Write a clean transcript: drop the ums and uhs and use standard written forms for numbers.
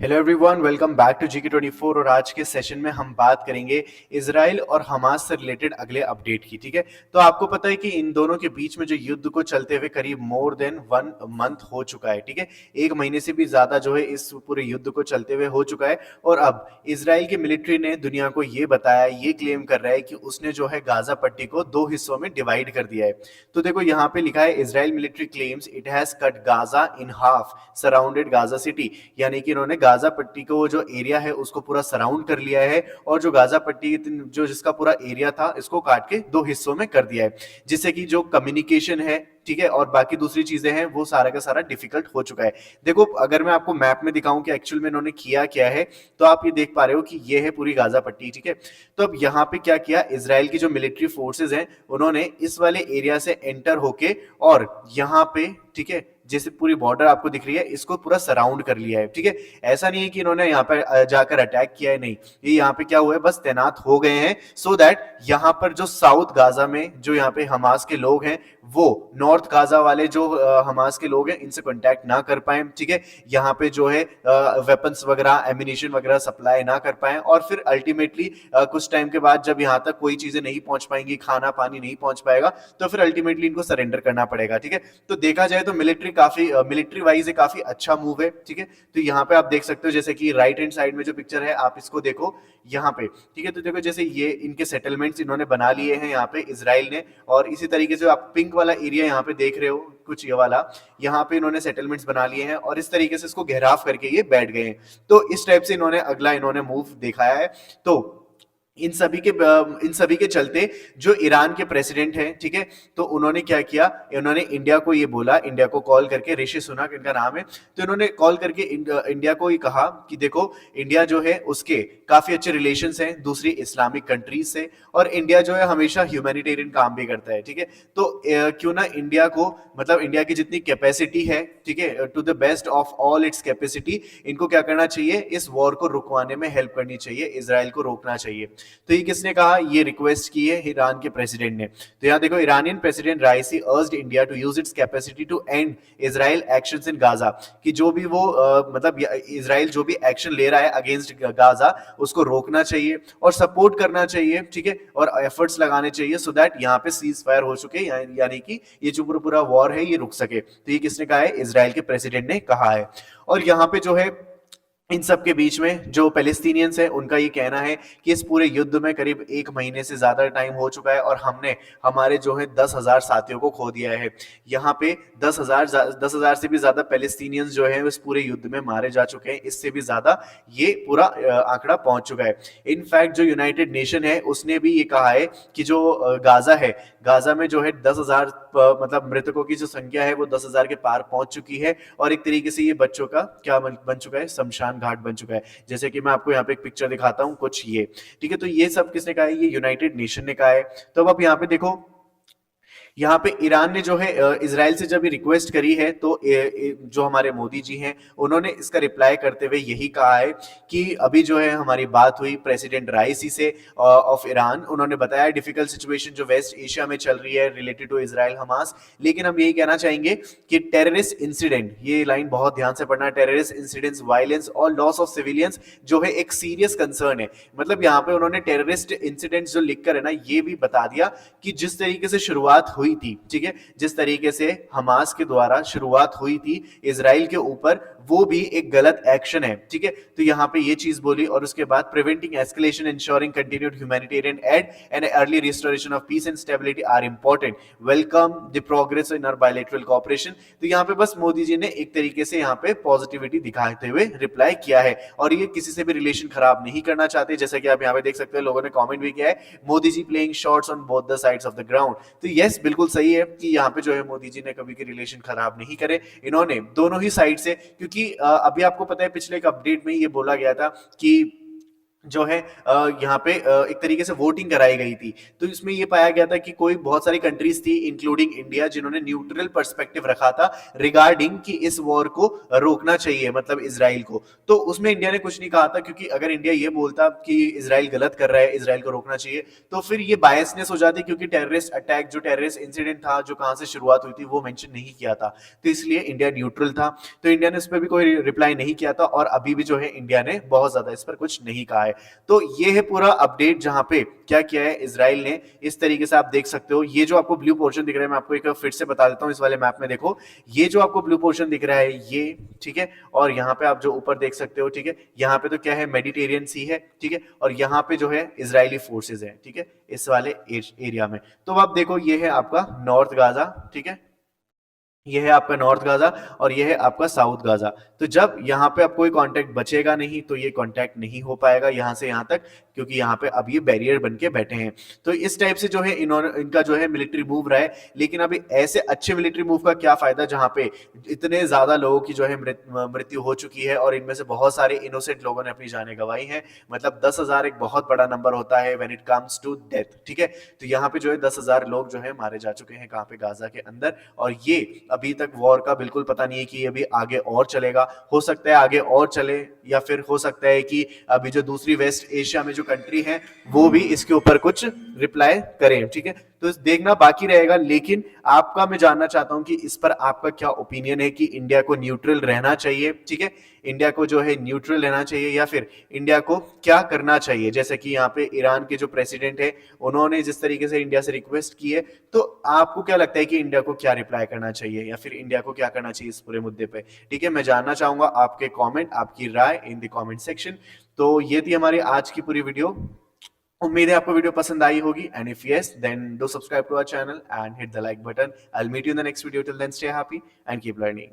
Hello everyone, welcome back to GK24। और आज के सेशन में हम बात करेंगे इसराइल और हमास से रिलेटेड अगले अपडेट की। ठीक है, तो आपको पता है कि इन दोनों के बीच में जो युद्ध को चलते हुए करीब मोर देन 1 मंथ हो चुका है। ठीक है, 1 महीने से भी ज्यादा जो है इस पूरे युद्ध को चलते हुए हो चुका है। और अब इसराइल की मिलिट्री ने दुनिया को ये बताया, ये क्लेम कर रहा है कि उसने जो है गाजा पट्टी को 2 हिस्सों में डिवाइड कर दिया है। तो देखो यहाँ पे लिखा है, Israel military claims it has cut Gaza in half, surrounded Gaza city. यानी कि इन्होंने गाजा पट्टी को जो एरिया है उसको पूरा सराउंड कर लिया है, और जो गाजा पट्टी जो जिसका पूरा एरिया था इसको काट के 2 हिस्सों में कर दिया है, जिससे कि जो कम्युनिकेशन है, ठीक है, और बाकी दूसरी चीजें हैं, वो सारा का सारा डिफिकल्ट हो चुका है। देखो, अगर मैं आपको मैप में दिखाऊं कि एक्चुअल में इन्होंने किया क्या है, तो आप ये देख पा रहे हो कि ये है पूरी गाजा पट्टी। ठीक है, तो अब यहाँ पे क्या किया, इसराइल की जो मिलिट्री फोर्सेस हैं उन्होंने इस वाले एरिया से एंटर होके और यहाँ पे, ठीक है, जैसे पूरी बॉर्डर आपको दिख रही है, इसको पूरा सराउंड कर लिया है। ठीक है, ऐसा नहीं है कि इन्होंने यहाँ पर जाकर अटैक किया है, नहीं, ये यहाँ पे क्या हुआ है, बस तैनात हो गए हैं सो दैट यहाँ पर जो साउथ गाजा में जो यहाँ पे हमास के लोग हैं, वो नॉर्थ गाजा वाले जो हमास के लोग हैं इनसे कांटेक्ट ना कर पाए। ठीक है, यहाँ पे जो है वेपन्स वगैरह, एमिनेशन वगैरह सप्लाई ना कर पाए, और फिर अल्टीमेटली कुछ टाइम के बाद जब यहाँ तक कोई चीजें नहीं पहुंच पाएंगी, खाना पानी नहीं पहुंच पाएगा, तो फिर अल्टीमेटली इनको सरेंडर करना पड़ेगा। ठीक है, तो देखा जाए तो मिलिट्री वाइज ये काफी अच्छा मूव है। ठीक है, तो यहाँ पे आप देख सकते हो, जैसे कि राइट हैंड साइड में जो पिक्चर है आप इसको देखो यहाँ पे। ठीक है, तो देखो जैसे ये इनके सेटलमेंट्स इन्होंने बना लिए हैं यहाँ पे इसराइल ने, और इसी तरीके से आप पिंक वाला एरिया यहाँ पे देख रहे हो, कुछ ये वाला, यहाँ पे इन्होंने सेटलमेंट्स बना लिए हैं और इस तरीके से इसको घेराव करके ये बैठ गए हैं। तो इस टाइप से इन्होंने अगला मूव दिखाया है। तो इन सभी के चलते जो ईरान के प्रेसिडेंट हैं, ठीक है, तो उन्होंने क्या किया, उन्होंने इंडिया को ये बोला, इंडिया को कॉल करके, ऋषि सुनक इनका नाम है, तो इन्होंने कॉल करके इंडिया को ये कहा कि देखो, इंडिया जो है उसके काफी अच्छे रिलेशंस हैं दूसरी इस्लामिक कंट्रीज से, और इंडिया जो है हमेशा ह्यूमैनिटेरियन काम भी करता है। ठीक है, तो क्यों ना इंडिया को, मतलब इंडिया की जितनी कैपेसिटी है, ठीक है, to the best of all its capacity, इनको क्या करना चाहिए, इस वॉर को रुकवाने में हेल्प करनी चाहिए, इसराइल को रोकना चाहिए। तो ये किसने कहा, ये रिक्वेस्ट की है ईरान के प्रेसिडेंट ने। तो यहां देखो, Iranian president Raisi urged India to use its capacity to end Israel actions in Gaza, कि जो भी वो मतलब इजराइल जो भी एक्शन ले रहा है अगेंस्ट गाजा, उसको रोकना चाहिए और सपोर्ट करना चाहिए। ठीक है, और एफर्ट्स लगाने चाहिए सो दैट यहाँ पे सीज फायर हो सके, यानी कि ये जो पूरा पूरा वॉर है ये रुक सके। तो ये किसने कहा है, इजराइल के प्रेसिडेंट ने कहा है। और यहाँ पे जो है इन सब के बीच में जो पैलेस्टीनियंस है उनका ये कहना है कि इस पूरे युद्ध में करीब 1 महीने से ज्यादा टाइम हो चुका है और हमने हमारे जो है 10,000 साथियों को खो दिया है। यहाँ पे 10,000 से भी ज्यादा पैलेस्टीनियंस जो है इस पूरे युद्ध में मारे जा चुके हैं, इससे भी ज्यादा ये पूरा आंकड़ा पहुंच चुका है। इनफैक्ट जो यूनाइटेड नेशन है उसने भी ये कहा है कि जो गाजा है, गाजा में जो है 10,000 मतलब मृतकों की जो संख्या है वो 10,000 के पार पहुंच चुकी है, और एक तरीके से ये बच्चों का क्या बन चुका है, शमशान घाट बन चुका है। जैसे कि मैं आपको यहाँ पे एक पिक्चर दिखाता हूँ कुछ ये। ठीक है, तो ये सब किसने कहा है, ये यूनाइटेड नेशन ने कहा है। तो अब आप यहाँ पे देखो, यहाँ पे ईरान ने जो है इसराइल से जब रिक्वेस्ट करी है, तो जो हमारे मोदी जी हैं उन्होंने इसका रिप्लाई करते हुए यही कहा है कि अभी जो है हमारी बात हुई प्रेसिडेंट राइसी से ऑफ ईरान, उन्होंने बताया डिफिकल्ट सिचुएशन जो वेस्ट एशिया में चल रही है रिलेटेड टू इसराइल हमास, लेकिन हम यही कहना चाहेंगे कि टेररिस्ट इंसिडेंट, ये लाइन बहुत ध्यान से पढ़ना, टेररिस्ट इंसिडेंट्स, वायलेंस और लॉस ऑफ सिविलियंस जो है एक सीरियस कंसर्न है। मतलब यहाँ पे उन्होंने टेररिस्ट इंसिडेंट्स जो लिखकर है ना, ये भी बता दिया कि जिस तरीके से शुरुआत हुई थी, ठीक है, जिस तरीके से हमास के द्वारा शुरुआत हुई थी इसराइल के ऊपर, वो भी एक गलत एक्शन है। ठीक है, तो यहां पे ये चीज बोली, और उसके बाद preventing escalation, ensuring continued humanitarian aid and early restoration of peace and stability are important, welcome the progress in our bilateral cooperation. तो यहां पे बस मोदी जी ने एक तरीके से यहां पे पॉजिटिविटी दिखाते हुए रिप्लाई किया है, और ये किसी से भी रिलेशन खराब नहीं करना चाहते। जैसा कि आप यहां पे देख सकते हैं, लोगों ने कमेंट भी किया है, Modi ji playing shots on both the sides of the ground. तो यस, बिल्कुल सही है कि यहाँ पे जो है मोदी जी ने कभी के रिलेशन खराब नहीं करे, इन्होंने दोनों ही साइड से, क्योंकि अभी आपको पता है पिछले एक अपडेट में ये बोला गया था कि जो है यहाँ पे एक तरीके से वोटिंग कराई गई थी। तो इसमें ये पाया गया था कि कोई बहुत सारी कंट्रीज थी इंक्लूडिंग इंडिया जिन्होंने न्यूट्रल पर्सपेक्टिव रखा था रिगार्डिंग कि इस वॉर को रोकना चाहिए, मतलब इसराइल को। तो उसमें इंडिया ने कुछ नहीं कहा था, क्योंकि अगर इंडिया ये बोलता कि इसराइल गलत कर रहा है, इसराइल को रोकना चाहिए, तो फिर ये बायसनेस हो जाती, क्योंकि टेररिस्ट अटैक जो टेररिस्ट इंसिडेंट था जो कहां से शुरुआत हुई थी वो मेंशन नहीं किया था। तो इसलिए इंडिया न्यूट्रल था। तो इंडिया ने इस पर भी कोई रिप्लाई नहीं किया था, और अभी भी जो है इंडिया ने बहुत ज्यादा इस पर कुछ नहीं कहा है। तो ये है पूरा अपडेट, जहां पे क्या किया है इसराइल ने। इस तरीके से आप देख सकते हो, ये जो आपको ब्लू पोर्शन दिख रहा है, मैं आपको एक फिर से बता देता हूं, इस वाले मैप में देखो, ये जो आपको ब्लू पोर्शन दिख रहा है ये, ठीक है, और यहाँ पे आप जो ऊपर देख सकते हो, ठीक है, यहाँ पे तो क्या है, मेडिटेरियन सी है, ठीक है, और यहाँ पे जो है इजरायली फोर्सेज है, ठीक है, इस वाले एरिया में। तो आप देखो, ये है आपका नॉर्थ गाजा, ठीक है, ये है आपका नॉर्थ गाजा, और ये है आपका साउथ गाजा। तो जब यहाँ पे अब कोई कांटेक्ट बचेगा नहीं, तो ये कांटेक्ट नहीं हो पाएगा यहाँ से यहाँ तक, क्योंकि यहाँ पे अब ये बैरियर बन के बैठे हैं। तो इस टाइप से जो है इन्होंने, इनका जो है मिलिट्री मूव रहा है। लेकिन अभी ऐसे अच्छे मिलिट्री मूव का क्या फायदा जहां पे इतने ज्यादा लोगों की जो है मृत्यु हो चुकी है, और इनमें से बहुत सारे इनोसेंट लोगों ने अपनी जानें गंवाई हैं। मतलब 10,000 एक बहुत बड़ा नंबर होता है when it comes to death, ठीक है। तो यहाँ पे जो है 10,000 लोग जो है मारे जा चुके हैं, कहाँ पे, गाजा के अंदर। और ये अभी तक वॉर का बिल्कुल पता नहीं है कि अभी आगे और चलेगा। हो सकता है आगे और चले, या फिर हो सकता है कि अभी जो दूसरी वेस्ट एशिया में जो कंट्री है वो भी इसके ऊपर कुछ रिप्लाई करें, ठीक है। तो देखना बाकी रहेगा। लेकिन आपका मैं जानना चाहता हूं कि इस पर आपका क्या ओपिनियन है, कि इंडिया को न्यूट्रल रहना चाहिए, ठीक है, इंडिया को जो है न्यूट्रल रहना चाहिए, या फिर इंडिया को क्या करना चाहिए। जैसे कि यहाँ पे ईरान के जो प्रेसिडेंट है, उन्होंने जिस तरीके से इंडिया से रिक्वेस्ट की है, तो आपको क्या लगता है कि इंडिया को क्या रिप्लाई करना चाहिए, या फिर इंडिया को क्या करना चाहिए इस पूरे मुद्दे पे, ठीक है। मैं जानना चाहूंगा आपके कमेंट, आपकी राय इन द कमेंट सेक्शन। तो ये थी हमारी आज की पूरी वीडियो। उम्मीद है आपको वीडियो पसंद आई होगी, and if yes then do subscribe to our channel and hit the like button. I will meet you in the next video, till then stay happy and keep learning.